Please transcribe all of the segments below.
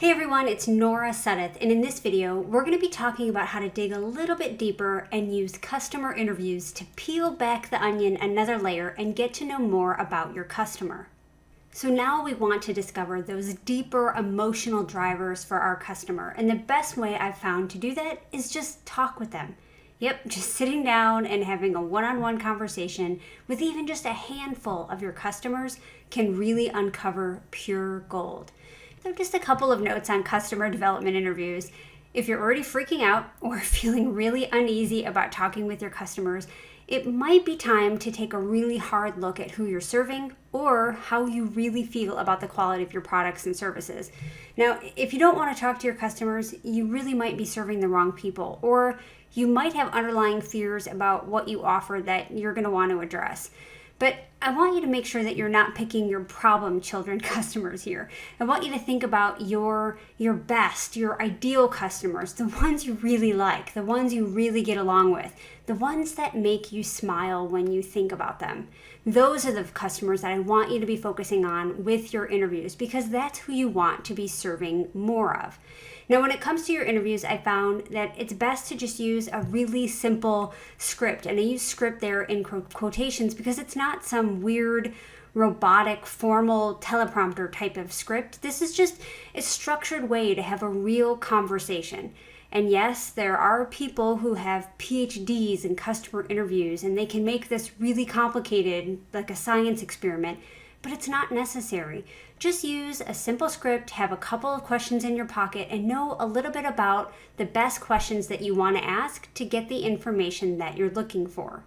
Hey everyone, it's Nora Sudeth, and in this video, we're going to be talking about how to dig a little bit deeper and use customer interviews to peel back the onion another layer and get to know more about your customer. So now we want to discover those deeper emotional drivers for our customer, and the best way I've found to do that is just talk with them. Yep, just sitting down and having a one-on-one conversation with even just a handful of your customers can really uncover pure gold. So just a couple of notes on customer development interviews. If you're already freaking out or feeling really uneasy about talking with your customers, it might be time to take a really hard look at who you're serving or how you really feel about the quality of your products and services. Now, if you don't want to talk to your customers, you really might be serving the wrong people, or you might have underlying fears about what you offer that you're going to want to address. But I want you to make sure that you're not picking your problem children customers here. I want you to think about your best, your ideal customers, the ones you really like, the ones you really get along with, the ones that make you smile when you think about them. Those are the customers that I want you to be focusing on with your interviews, because that's who you want to be serving more of. Now, when it comes to your interviews, I found that it's best to just use a really simple script. And I use script there in quotations because it's not some weird, robotic, formal teleprompter type of script. This is just a structured way to have a real conversation. And yes, there are people who have PhDs in customer interviews, and they can make this really complicated, like a science experiment, but it's not necessary. Just use a simple script, have a couple of questions in your pocket, and know a little bit about the best questions that you want to ask to get the information that you're looking for.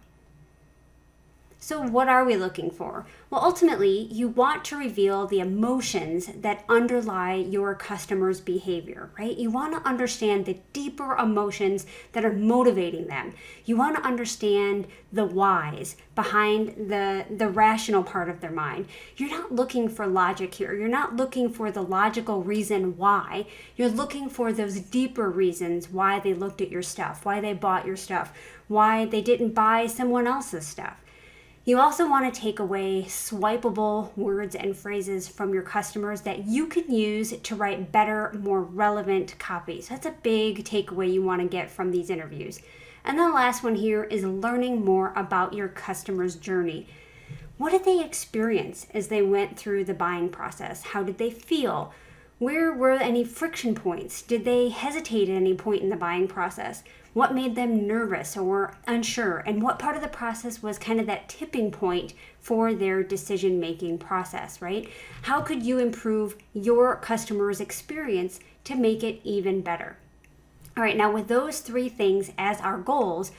So what are we looking for? Well, ultimately, you want to reveal the emotions that underlie your customer's behavior, right? You want to understand the deeper emotions that are motivating them. You want to understand the whys behind the rational part of their mind. You're not looking for logic here. You're not looking for the logical reason why. You're looking for those deeper reasons why they looked at your stuff, why they bought your stuff, why they didn't buy someone else's stuff. You also want to take away swipeable words and phrases from your customers that you can use to write better, more relevant copies. That's a big takeaway you want to get from these interviews. And the last one here is learning more about your customer's journey. What did they experience as they went through the buying process? How did they feel? Where were any friction points? Did they hesitate at any point in the buying process? What made them nervous or unsure? And what part of the process was kind of that tipping point for their decision-making process, right? How could you improve your customer's experience to make it even better? All right, now with those three things as our goals,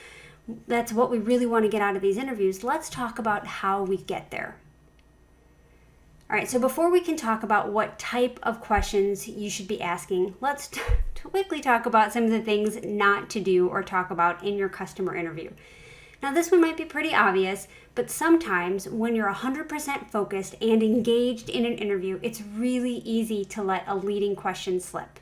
that's what we really want to get out of these interviews. Let's talk about how we get there. All right, so before we can talk about what type of questions you should be asking, let's quickly talk about some of the things not to do or talk about in your customer interview. Now, this one might be pretty obvious, but sometimes when you're 100% focused and engaged in an interview, it's really easy to let a leading question slip.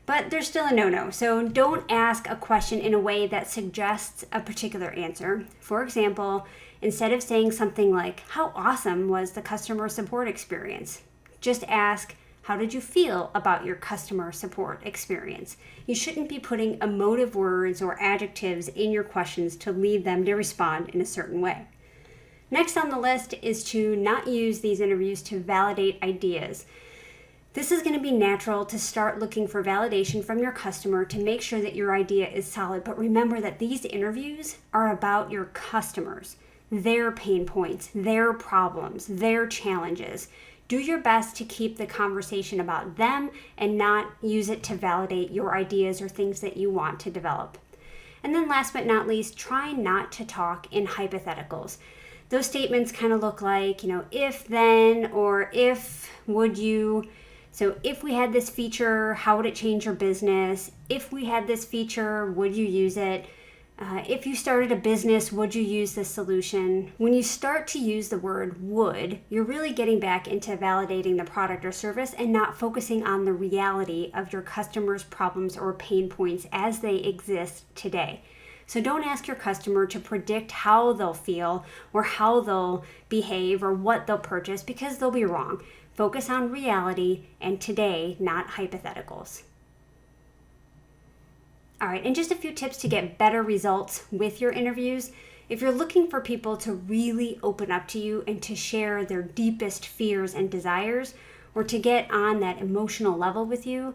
But there's still a no-no, so don't ask a question in a way that suggests a particular answer. For example, instead of saying something like, "How awesome was the customer support experience?" just ask, "How did you feel about your customer support experience?" You shouldn't be putting emotive words or adjectives in your questions to lead them to respond in a certain way. Next on the list is to not use these interviews to validate ideas. This is going to be natural to start looking for validation from your customer to make sure that your idea is solid. But remember that these interviews are about your customers, their pain points, their problems, their challenges. Do your best to keep the conversation about them and not use it to validate your ideas or things that you want to develop. And then last but not least, try not to talk in hypotheticals. Those statements kind of look like, if then, or if would you. So if we had this feature, how would it change your business? If we had this feature, would you use it? If you started a business, would you use this solution? When you start to use the word would, you're really getting back into validating the product or service and not focusing on the reality of your customers' problems or pain points as they exist today. So don't ask your customer to predict how they'll feel or how they'll behave or what they'll purchase, because they'll be wrong. Focus on reality and today, not hypotheticals. All right, and just a few tips to get better results with your interviews. If you're looking for people to really open up to you and to share their deepest fears and desires, or to get on that emotional level with you,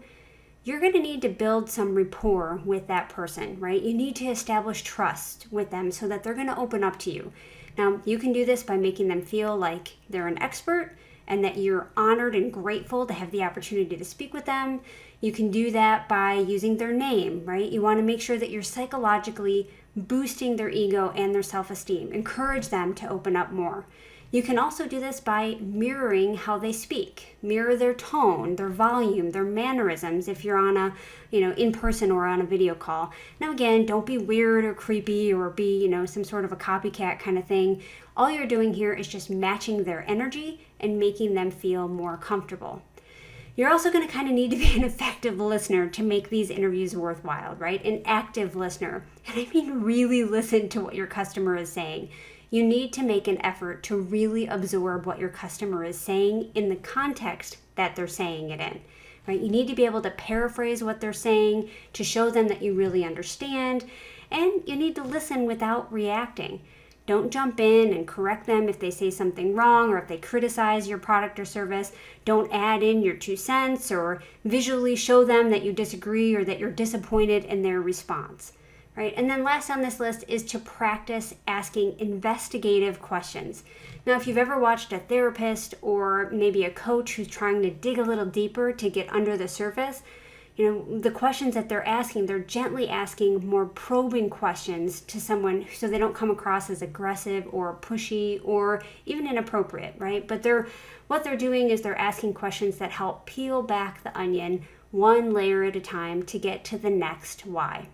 you're going to need to build some rapport with that person, right? You need to establish trust with them so that they're going to open up to you. Now, you can do this by making them feel like they're an expert and that you're honored and grateful to have the opportunity to speak with them. You can do that by using their name, right? You want to make sure that you're psychologically boosting their ego and their self-esteem. Encourage them to open up more. You can also do this by mirroring how they speak. Mirror their tone, their volume, their mannerisms if you're on a, in person or on a video call. Now again, don't be weird or creepy or be, some sort of a copycat kind of thing. All you're doing here is just matching their energy and making them feel more comfortable. You're also going to kind of need to be an effective listener to make these interviews worthwhile, right? An active listener. And I mean really listen to what your customer is saying. You need to make an effort to really absorb what your customer is saying in the context that they're saying it in, right? You need to be able to paraphrase what they're saying to show them that you really understand, and you need to listen without reacting. Don't jump in and correct them if they say something wrong or if they criticize your product or service. Don't add in your 2 cents or visually show them that you disagree or that you're disappointed in their response. Right? And then last on this list is to practice asking investigative questions. Now, if you've ever watched a therapist or maybe a coach who's trying to dig a little deeper to get under the surface, the questions that they're asking, they're gently asking more probing questions to someone so they don't come across as aggressive or pushy or even inappropriate, right? But what they're doing is they're asking questions that help peel back the onion one layer at a time to get to the next why.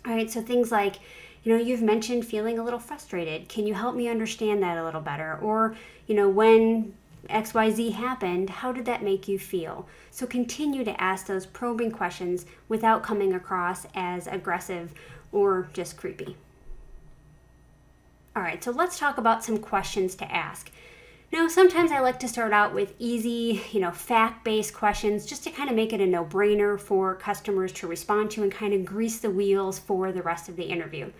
All right, so things like, you've mentioned feeling a little frustrated. Can you help me understand that a little better? Or, when XYZ happened, how did that make you feel? So continue to ask those probing questions without coming across as aggressive or just creepy. All right, so let's talk about some questions to ask. Now, sometimes I like to start out with easy, fact-based questions just to kind of make it a no-brainer for customers to respond to and kind of grease the wheels for the rest of the interview.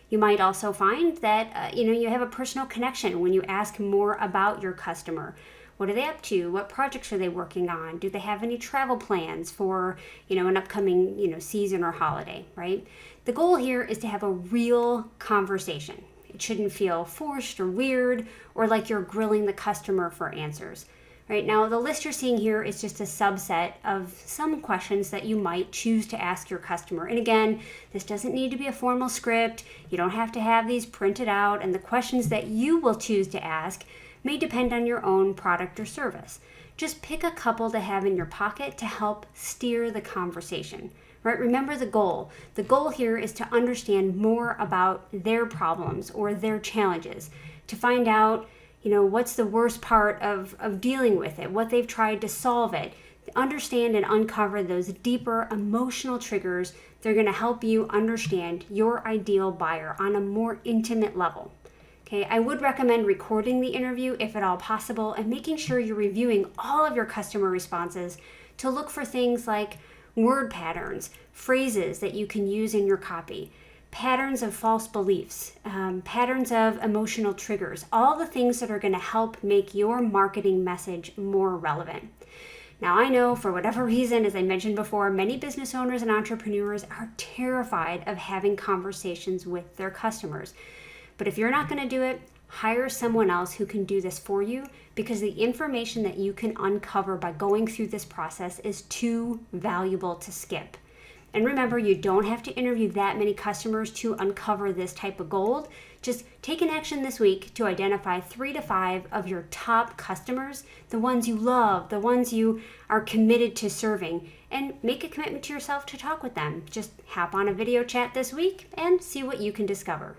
You might also find that, you have a personal connection when you ask more about your customer. What are they up to? What projects are they working on? Do they have any travel plans for, an upcoming, season or holiday, right? The goal here is to have a real conversation. It shouldn't feel forced or weird or like you're grilling the customer for answers. Right now, the list you're seeing here is just a subset of some questions that you might choose to ask your customer. And again, this doesn't need to be a formal script. You don't have to have these printed out, and the questions that you will choose to ask may depend on your own product or service. Just pick a couple to have in your pocket to help steer the conversation. Right? Remember the goal. The goal here is to understand more about their problems or their challenges, to find out, what's the worst part of dealing with it, what they've tried to solve it. Understand and uncover those deeper emotional triggers. They're going to help you understand your ideal buyer on a more intimate level. Okay, I would recommend recording the interview if at all possible and making sure you're reviewing all of your customer responses to look for things like word patterns, phrases that you can use in your copy, patterns of false beliefs, patterns of emotional triggers, all the things that are going to help make your marketing message more relevant. Now, I know for whatever reason, as I mentioned before, many business owners and entrepreneurs are terrified of having conversations with their customers. But if you're not going to do it, hire someone else who can do this for you, because the information that you can uncover by going through this process is too valuable to skip. And remember, you don't have to interview that many customers to uncover this type of gold. Just take an action this week to identify 3 to 5 of your top customers, the ones you love, the ones you are committed to serving, and make a commitment to yourself to talk with them. Just hop on a video chat this week and see what you can discover.